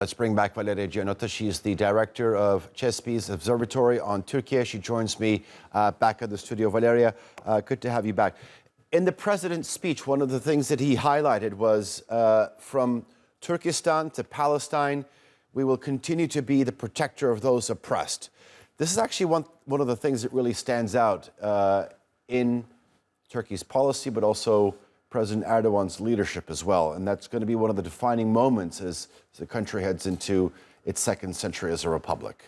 Let's bring back Valeria Giannotta. She's the director of CeSPI's Observatory on Türkiye. She joins me back at the studio. Valeria, good to have you back. In the president's speech, one of the things that he highlighted was from Turkestan to Palestine, we will continue to be the protector of those oppressed. This is actually one of the things that really stands out in Turkey's policy, but also President Erdogan's leadership as well. And that's going to be one of the defining moments as the country heads into its second century as a republic.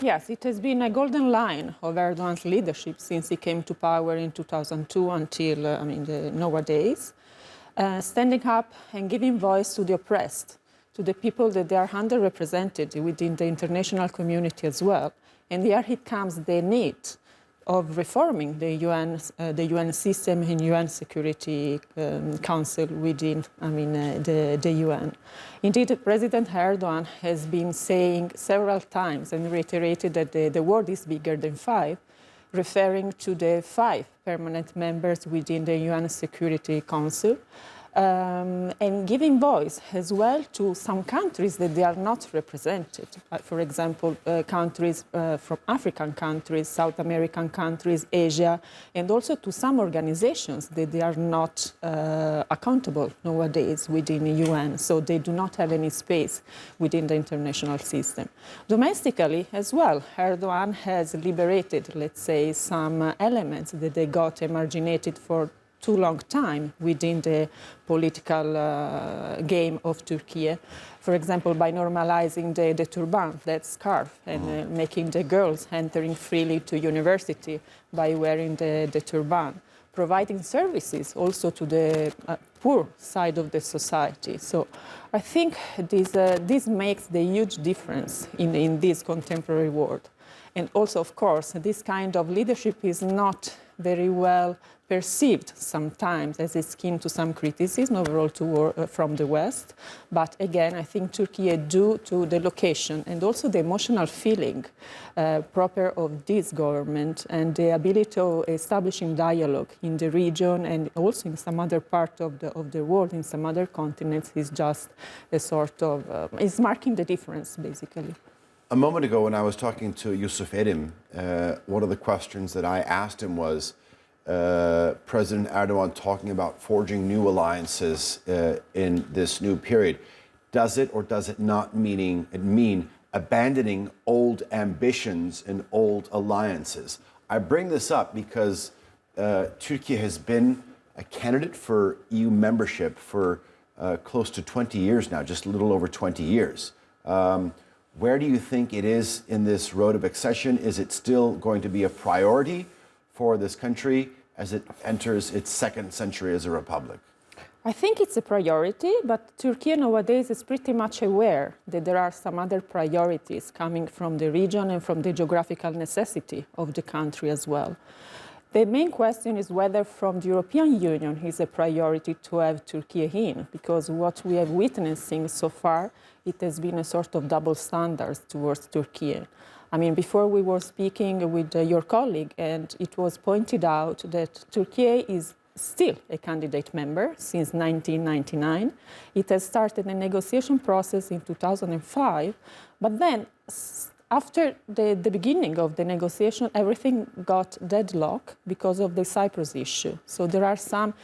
Yes, it has been a golden line of Erdogan's leadership since he came to power in 2002 until nowadays. Standing up and giving voice to the oppressed, to the people that they are underrepresented within the international community as well. And here it comes the need of reforming the UN system and UN Security Council within the UN. Indeed, President Erdogan has been saying several times and reiterated that the world is bigger than five, referring to the 5 permanent members within the UN Security Council. And giving voice as well to some countries that they are not represented. For example, countries from African countries, South American countries, Asia, and also to some organizations that they are not accountable nowadays within the UN, so they do not have any space within the international system. Domestically as well, Erdogan has liberated, let's say, some elements that they got emarginated for too long time within the political game of Turkey. For example, by normalizing the turban, that scarf, and making the girls entering freely to university by wearing the turban, providing services also to the poor side of the society. So I think this makes the huge difference in this contemporary world. And also, of course, this kind of leadership is not very well perceived sometimes as it's keen to some criticism overall from the West. But again, I think Turkey, due to the location and also the emotional feeling proper of this government and the ability of establishing dialogue in the region and also in some other part of the world, in some other continents, is just a sort of, is marking the difference, basically. A moment ago when I was talking to Yusuf Edim, one of the questions that I asked him was, President Erdogan talking about forging new alliances in this new period. Does it or does it not mean abandoning old ambitions and old alliances? I bring this up because Turkey has been a candidate for EU membership for close to 20 years now, just a little over 20 years. Where do you think it is in this road of accession? Is it still going to be a priority for this country as it enters its second century as a republic? I think it's a priority, but Turkey nowadays is pretty much aware that there are some other priorities coming from the region and from the geographical necessity of the country as well. The main question is whether from the European Union is a priority to have Turkey in, because what we have witnessing so far, it has been a sort of double standards towards Turkey. I mean, before we were speaking with your colleague, and it was pointed out that Turkey is still a candidate member since 1999. It has started a negotiation process in 2005, but then after the beginning of the negotiation, everything got deadlocked because of the Cyprus issue. So there are some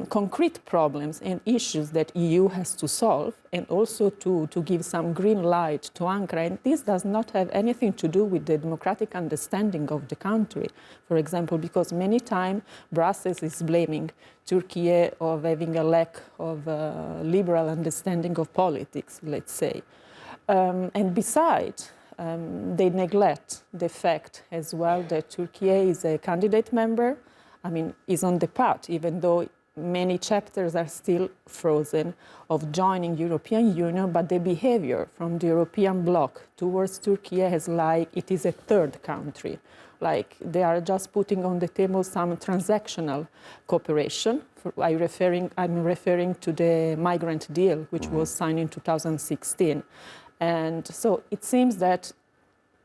concrete problems and issues that EU has to solve, and also to give some green light to Ankara. And this does not have anything to do with the democratic understanding of the country. For example, because many times Brussels is blaming Turkey of having a lack of liberal understanding of politics, let's say. And besides, they neglect the fact as well that Turkey is a candidate member. I mean, is on the path, even though many chapters are still frozen, of joining European Union, but the behavior from the European bloc towards Turkey is like it is a third country. Like they are just putting on the table some transactional cooperation. I'm referring to the migrant deal, which was signed in 2016. And so it seems that,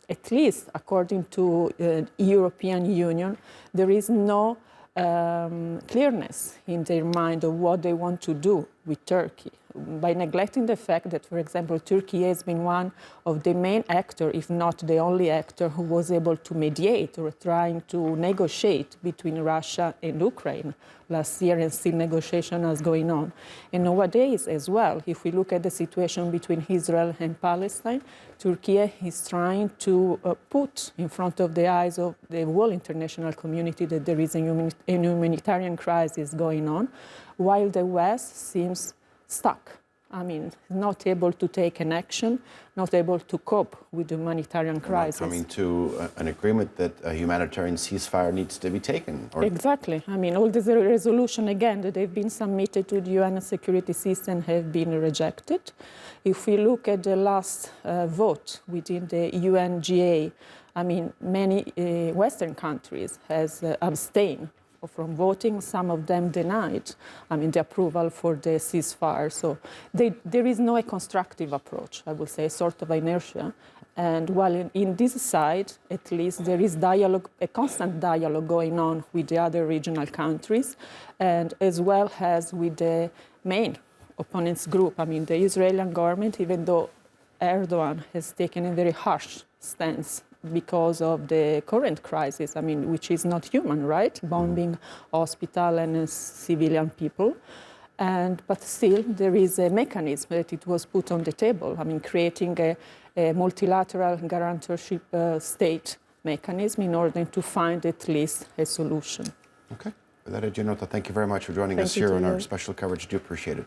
at least according to European Union, there is no clearness in their mind of what they want to do with Turkey. by neglecting the fact that, for example, Turkey has been one of the main actors, if not the only actor, who was able to mediate or trying to negotiate between Russia and Ukraine last year, and still negotiation is going on. And nowadays as well, if we look at the situation between Israel and Palestine, Turkey is trying to put in front of the eyes of the whole international community that there is a humanitarian crisis going on, while the West seems stuck. I mean, not able to take an action, not able to cope with the humanitarian crisis. Not coming to an agreement that a humanitarian ceasefire needs to be taken. Exactly. I mean, all the resolutions, again, that have been submitted to the UN security system have been rejected. If we look at the last vote within the UNGA, I mean, many Western countries has abstained from voting. Some of them denied, I mean, the approval for the ceasefire. So there is no a constructive approach, I would say, sort of inertia. And while in this side, at least, there is dialogue, a constant dialogue going on with the other regional countries, and as well as with the main opponents group. I mean, the Israeli government, even though Erdogan has taken a very harsh stance because of the current crisis, I mean, which is not human, right? Bombing hospital and civilian people. But still, there is a mechanism that it was put on the table. I mean, creating a multilateral guarantorship state mechanism in order to find at least a solution. Okay. Valeria Giannotta, thank you very much for joining us here on our special coverage. Do appreciate it.